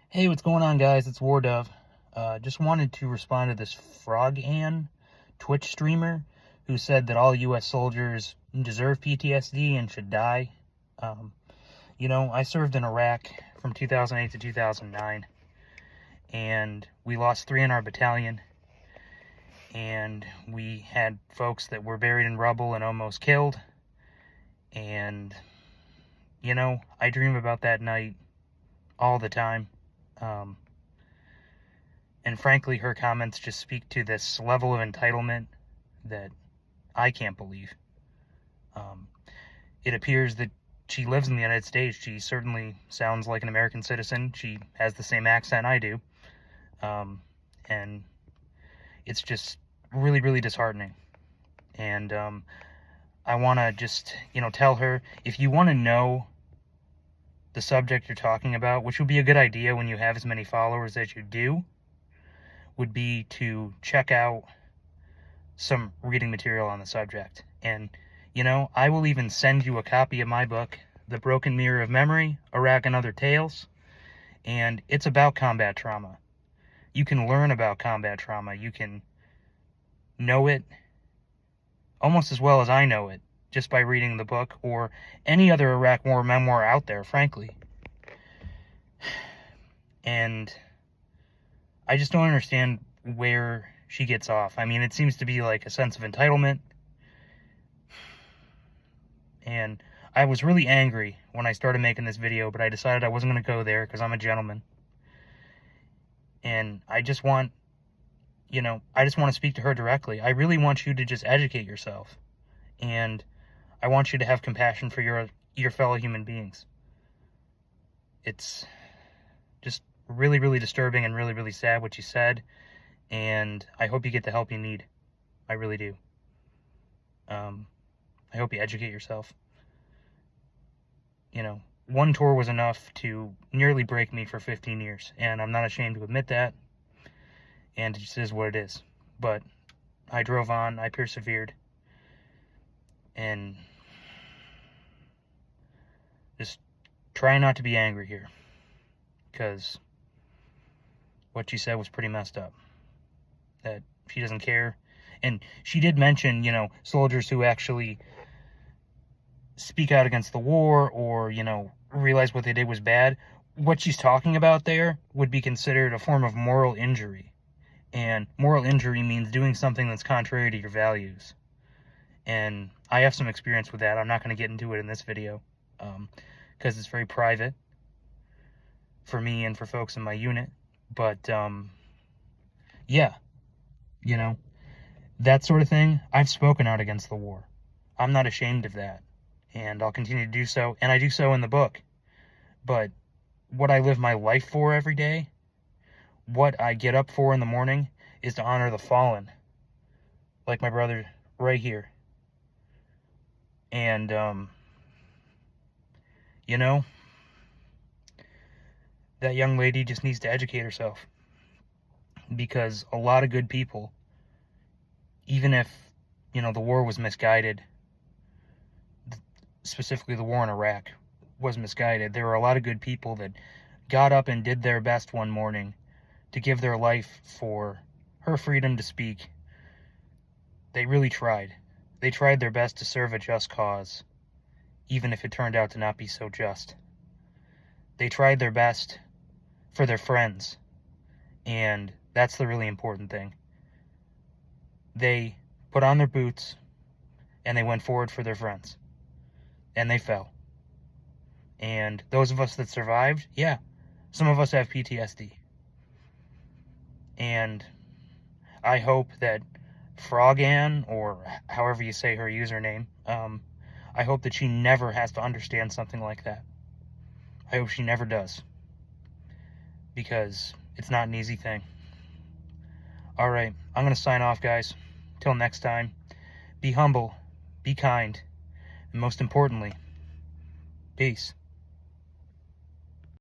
Hey, what's going on, guys? It's War Dove. Just wanted to respond to this Frogan Twitch streamer who said that all U.S. soldiers deserve PTSD and should die. Um, I served in Iraq from 2008 to 2009, and we lost 3 in our battalion, and we had folks that were buried in rubble and almost killed, and, I dream about that night all the time. And frankly, her comments just speak to this level of entitlement that I can't believe. It appears that she lives in the United States. She certainly sounds like an American citizen. She has the same accent I do. And it's just really, really disheartening. And I want to just, tell her, if you want to know the subject you're talking about, which would be a good idea when you have as many followers as you do, would be to check out some reading material on the subject. And, I will even send you a copy of my book, The Broken Mirror of Memory, Iraq and Other Tales. And it's about combat trauma. You can learn about combat trauma. You can know it almost as well as I know it just by reading the book or any other Iraq War memoir out there, frankly. And I just don't understand where she gets off. I mean, it seems to be like a sense of entitlement. And I was really angry when I started making this video, but I decided I wasn't going to go there because I'm a gentleman. And I just want to speak to her directly. I really want you to just educate yourself. And I want you to have compassion for your fellow human beings. It's just really, really disturbing and really, really sad what you said. And I hope you get the help you need. I really do. I hope you educate yourself. One tour was enough to nearly break me for 15 years. And I'm not ashamed to admit that. And it just is what it is. But I drove on. I persevered. And just try not to be angry here. Because what she said was pretty messed up. That she doesn't care. And she did mention, soldiers who actually speak out against the war or, realize what they did was bad. What she's talking about there would be considered a form of moral injury. And moral injury means doing something that's contrary to your values. And I have some experience with that. I'm not going to get into it in this video because it's very private for me and for folks in my unit. But, yeah, that sort of thing, I've spoken out against the war. I'm not ashamed of that. And I'll continue to do so. And I do so in the book. But what I live my life for every day, what I get up for in the morning, is to honor the fallen. Like my brother right here. And, that young lady just needs to educate herself. Because a lot of good people, even if, the war was misguided, specifically the war in Iraq was misguided, there were a lot of good people that got up and did their best one morning to give their life for her freedom to speak. They really tried. They tried their best to serve a just cause, even if it turned out to not be so just. They tried their best for their friends, and that's the really important thing. They put on their boots, and they went forward for their friends. And they fell. And those of us that survived, yeah, some of us have PTSD. And I hope that Frogan, or however you say her username, I hope that she never has to understand something like that. I hope she never does. Because it's not an easy thing. Alright, I'm going to sign off, guys. Till next time, be humble, be kind, and most importantly, peace.